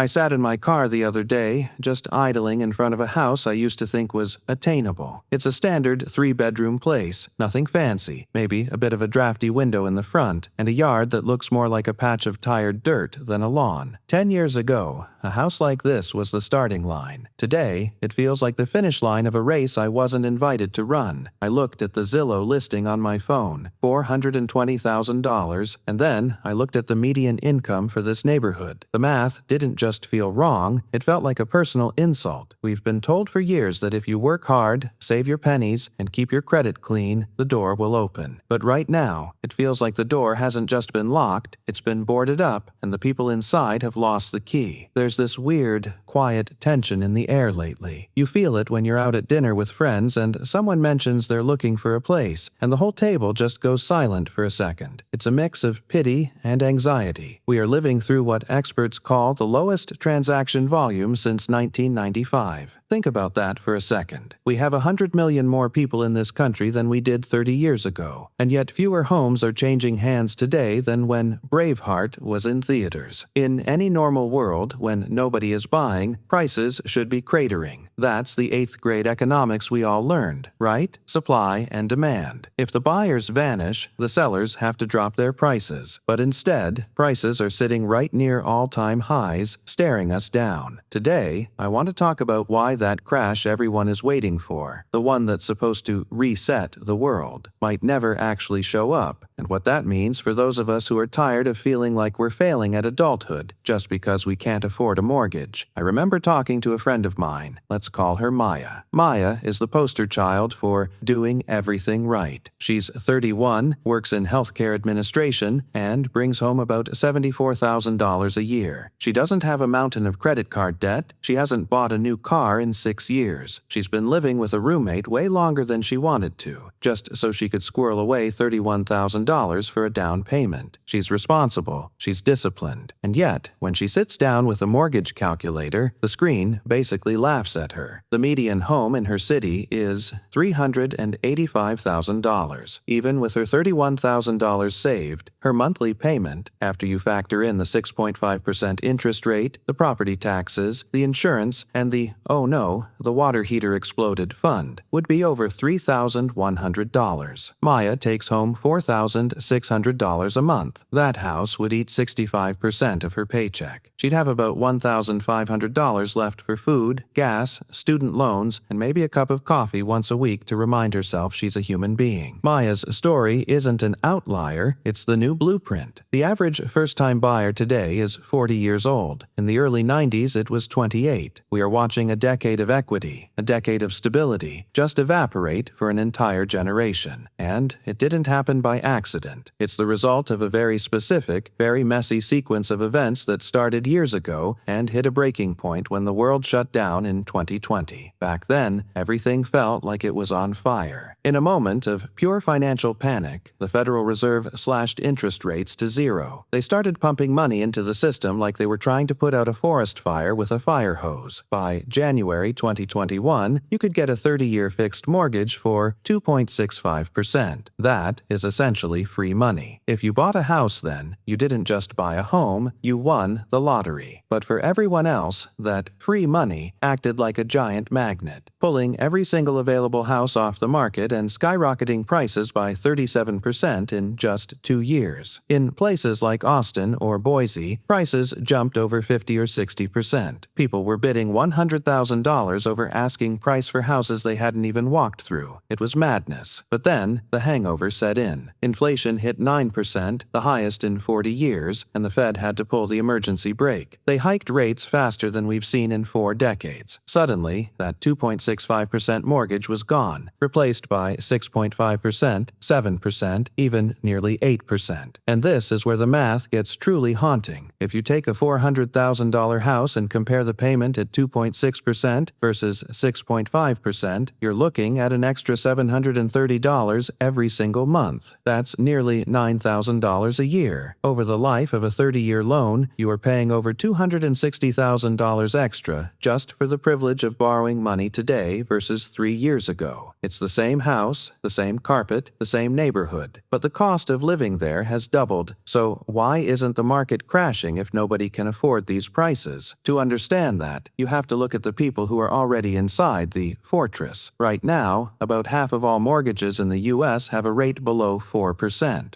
I sat in my car the other day, just idling in front of a house I used to think was attainable. It's a standard 3-bedroom place, nothing fancy, maybe a bit of a drafty window in the front, and a yard that looks more like a patch of tired dirt than a lawn. 10 years ago, a house like this was the starting line. Today, it feels like the finish line of a race I wasn't invited to run. I looked at the Zillow listing on my phone, $420,000, and then I looked at the median income for this neighborhood. The math didn't just feel wrong, it felt like a personal insult. We've been told for years that if you work hard, save your pennies, and keep your credit clean, the door will open. But right now, it feels like the door hasn't just been locked, it's been boarded up, and the people inside have lost the key. There's this weird, quiet tension in the air lately. You feel it when you're out at dinner with friends and someone mentions they're looking for a place, and the whole table just goes silent for a second. It's a mix of pity and anxiety. We are living through what experts call the lowest transaction volume since 1995. Think about that for a second. We have 100 million more people in this country than we did 30 years ago, and yet fewer homes are changing hands today than when Braveheart was in theaters. In any normal world, when nobody is buying, prices should be cratering. That's the 8th grade economics we all learned, right? Supply and demand. If the buyers vanish, the sellers have to drop their prices. But instead, prices are sitting right near all-time highs, staring us down. Today, I want to talk about why that crash everyone is waiting for, the one that's supposed to reset the world, might never actually show up, and what that means for those of us who are tired of feeling like we're failing at adulthood just because we can't afford a mortgage. I remember talking to a friend of mine. Let's call her Maya. Maya is the poster child for doing everything right. She's 31, works in healthcare administration, and brings home about $74,000 a year. She doesn't have a mountain of credit card debt. She hasn't bought a new car in 6 years. She's been living with a roommate way longer than she wanted to, just so she could squirrel away $31,000 for a down payment. She's responsible, she's disciplined, and yet, when she sits down with a mortgage calculator, the screen basically laughs at her. The median home in her city is $385,000. Even with her $31,000 saved, her monthly payment, after you factor in the 6.5% interest rate, the property taxes, the insurance, and the, oh no, the water heater exploded fund, would be over $3,100. Maya takes home $4,600 a month. That house would eat 65% of her paycheck. She'd have about $1,500 left for food, gas, student loans, and maybe a cup of coffee once a week to remind herself she's a human being. Maya's story isn't an outlier, it's the new blueprint. The average first-time buyer today is 40 years old. In the early 90s, it was 28. We are watching a decade of equity, a decade of stability, just evaporate for an entire generation. And it didn't happen by accident. It's the result of a very specific, very messy sequence of events that started years ago and hit a breaking point when the world shut down in 2020. Back then, everything felt like it was on fire. In a moment of pure financial panic, the Federal Reserve slashed interest rates to zero. They started pumping money into the system like they were trying to put out a forest fire with a fire hose. By January 2021, you could get a 30-year fixed mortgage for 2.65%. That is essentially free money. If you bought a house then, you didn't just buy a home, you won the lottery. But for everyone else, that free money acted like a giant magnet, pulling every single available house off the market and skyrocketing prices by 37% in just 2 years. In places like Austin or Boise, prices jumped over 50 or 60%. People were bidding $100,000 over asking price for houses they hadn't even walked through. It was madness. But then, the hangover set in. Inflation hit 9%, the highest in 40 years, and the Fed had to pull the emergency brake. They hiked rates faster than we've seen in 4 decades. Suddenly, that 2.65% mortgage was gone, replaced by 6.5%, 7%, even nearly 8%. And this is where the math gets truly haunting. If you take a $400,000 house and compare the payment at 2.6% versus 6.5%, you're looking at an extra $730 every single month. That's That's nearly $9,000 a year. Over the life of a 30-year loan, you are paying over $260,000 extra just for the privilege of borrowing money today versus 3 years ago. It's the same house, the same carpet, the same neighborhood, but the cost of living there has doubled. So why isn't the market crashing if nobody can afford these prices? To understand that, you have to look at the people who are already inside the fortress. Right now, about half of all mortgages in the U.S. have a rate below 4%.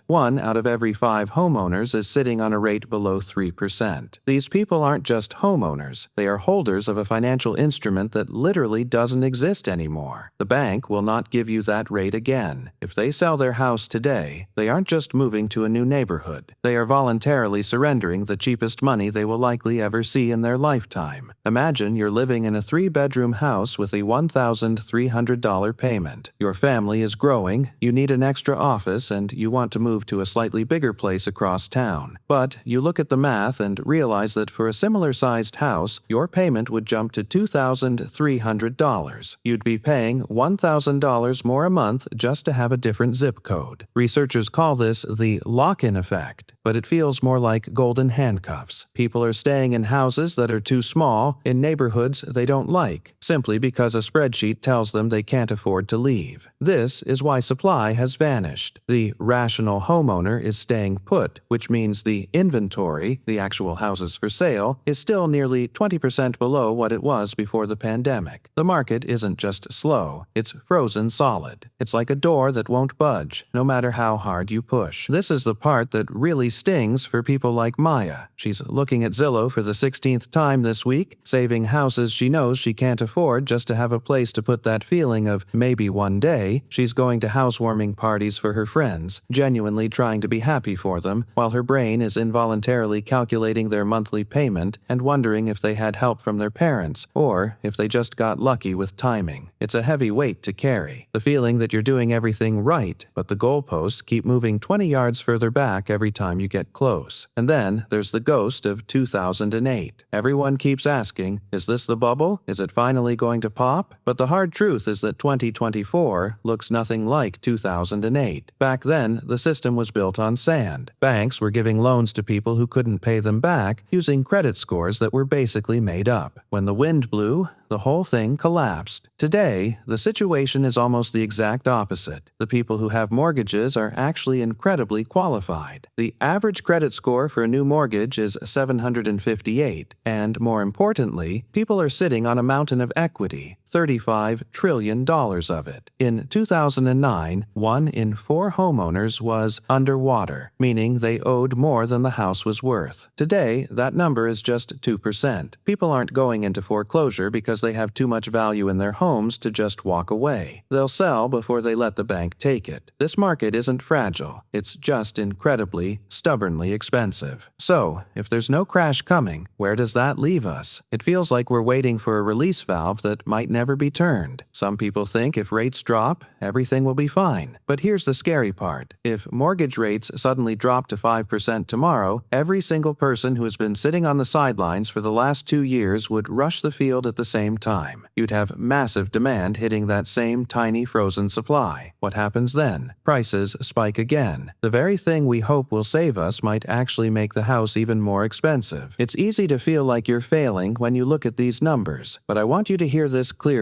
1 out of every 5 homeowners is sitting on a rate below 3%. These people aren't just homeowners. They are holders of a financial instrument that literally doesn't exist anymore. The bank will not give you that rate again. If they sell their house today, they aren't just moving to a new neighborhood. They are voluntarily surrendering the cheapest money they will likely ever see in their lifetime. Imagine you're living in a 3-bedroom house with a $1,300 payment. Your family is growing, you need an extra office, and you want to move to a slightly bigger place across town. But you look at the math and realize that for a similar-sized house, your payment would jump to $2,300. You'd be paying $1,000 more a month just to have a different zip code. Researchers call this the lock-in effect, but it feels more like golden handcuffs. People are staying in houses that are too small, in neighborhoods they don't like, simply because a spreadsheet tells them they can't afford to leave. This is why supply has vanished. The rational homeowner is staying put, which means the inventory, the actual houses for sale, is still nearly 20% below what it was before the pandemic. The market isn't just slow, it's frozen solid. It's like a door that won't budge, no matter how hard you push. This is the part that really stings for people like Maya. She's looking at Zillow for the 16th time this week, saving houses she knows she can't afford just to have a place to put that feeling of maybe one day. She's going to housewarming parties for her friends, genuinely trying to be happy for them, while her brain is involuntarily calculating their monthly payment and wondering if they had help from their parents, or if they just got lucky with timing. It's a heavy weight to carry. The feeling that you're doing everything right, but the goalposts keep moving 20 yards further back every time you get close. And then there's the ghost of 2008. Everyone keeps asking, is this the bubble? Is it finally going to pop? But the hard truth is that 2024 looks nothing like 2008. Back then, the system was built on sand. Banks were giving loans to people who couldn't pay them back using credit scores that were basically made up. When the wind blew, the whole thing collapsed. Today, the situation is almost the exact opposite. The people who have mortgages are actually incredibly qualified. The average credit score for a new mortgage is 758, and more importantly, people are sitting on a mountain of equity. $35 trillion of it. In 2009, 1 in 4 homeowners was underwater, meaning they owed more than the house was worth. Today, that number is just 2%. People aren't going into foreclosure because they have too much value in their homes to just walk away. They'll sell before they let the bank take it. This market isn't fragile. It's just incredibly, stubbornly expensive. So, if there's no crash coming, where does that leave us? It feels like we're waiting for a release valve that might never be turned. Some people think if rates drop, everything will be fine. But here's the scary part. If mortgage rates suddenly drop to 5% tomorrow, every single person who has been sitting on the sidelines for the last 2 years would rush the field at the same time. You'd have massive demand hitting that same tiny frozen supply. What happens then? Prices spike again. The very thing we hope will save us might actually make the house even more expensive. It's easy to feel like you're failing when you look at these numbers, but I want you to hear this clearly.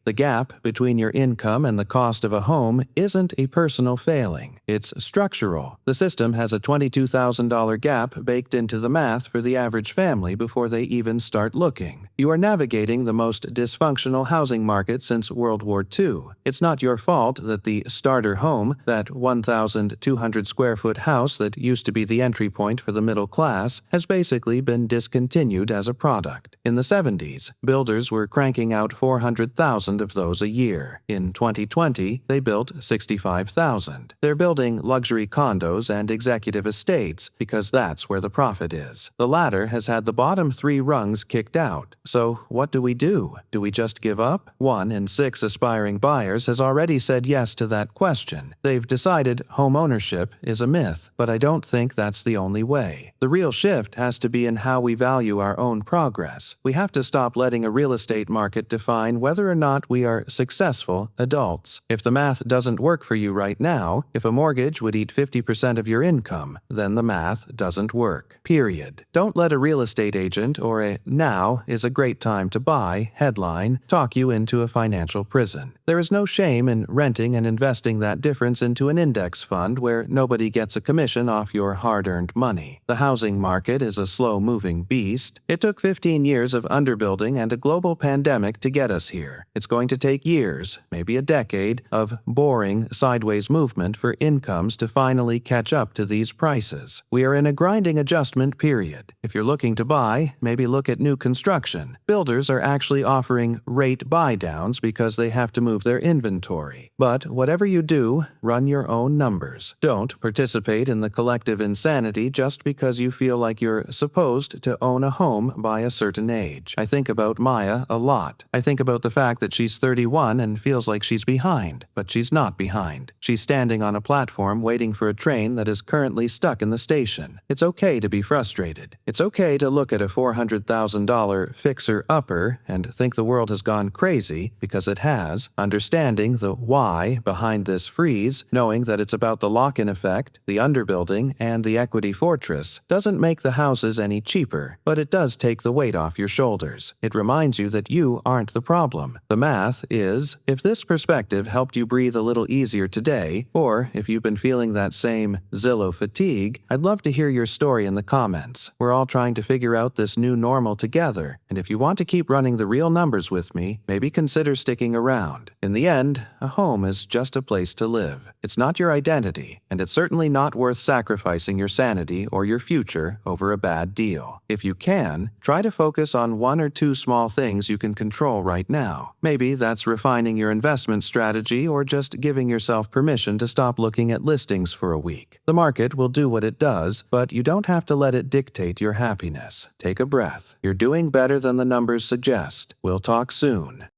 The gap between your income and the cost of a home isn't a personal failing. It's structural. The system has a $22,000 gap baked into the math for the average family before they even start looking. You are navigating the most dysfunctional housing market since World War II. It's not your fault that the starter home, that 1,200 square foot house that used to be the entry point for the middle class, has basically been discontinued as a product. In the 70s, builders were cranking out 400,000 of those a year. In 2020, they built 65,000. They're building luxury condos and executive estates because that's where the profit is. The latter has had the bottom 3 rungs kicked out. So what do? do? Do we just give up? 1 in 6 aspiring buyers has already said yes to that question. They've decided homeownership is a myth, but I don't think that's the only way. The real shift has to be in how we value our own progress. We have to stop letting a real estate market define whether or not we are successful adults. If the math doesn't work for you right now, if a mortgage would eat 50% of your income, then the math doesn't work. Period. Don't let a real estate agent or a "now is a great time to buy" headline talk you into a financial prison. There is no shame in renting and investing that difference into an index fund where nobody gets a commission off your hard-earned money. The housing market is a slow-moving beast. It took 15 years of underbuilding and a global pandemic to get us here. It's going to take years, maybe a decade, of boring, sideways movement for incomes to finally catch up to these prices. We are in a grinding adjustment period. If you're looking to buy, maybe look at new construction. Builders are actually offering rate buy-downs because they have to move their inventory. But whatever you do, run your own numbers. Don't participate in the collective insanity just because you feel like you're supposed to own a home by a certain age. I think about Maya a lot. I think about the fact that she's 31 and feels like she's behind, but she's not behind. She's standing on a platform waiting for a train that is currently stuck in the station. It's okay to be frustrated. It's okay to look at a $400,000 fixer-upper and think the world has gone crazy, because it has. Understanding the why behind this freeze, knowing that it's about the lock-in effect, the underbuilding, and the equity fortress, doesn't make the houses any cheaper, but it does take the weight off your shoulders. It reminds you that you aren't the problem. The math is, if this perspective helped you breathe a little easier today, or if you've been feeling that same Zillow fatigue, I'd love to hear your story in the comments. We're all trying to figure out this new normal together, and if you want to keep running the real numbers with me, maybe consider sticking around. In the end, a home is just a place to live. It's not your identity, and it's certainly not worth sacrificing your sanity or your future over a bad deal. If you can, try to focus on 1 or 2 small things you can control right now. Maybe that's refining your investment strategy or just giving yourself permission to stop looking at listings for a week. The market will do what it does, but you don't have to let it dictate your happiness. Take a breath. You're doing better than the numbers suggest. We'll talk soon.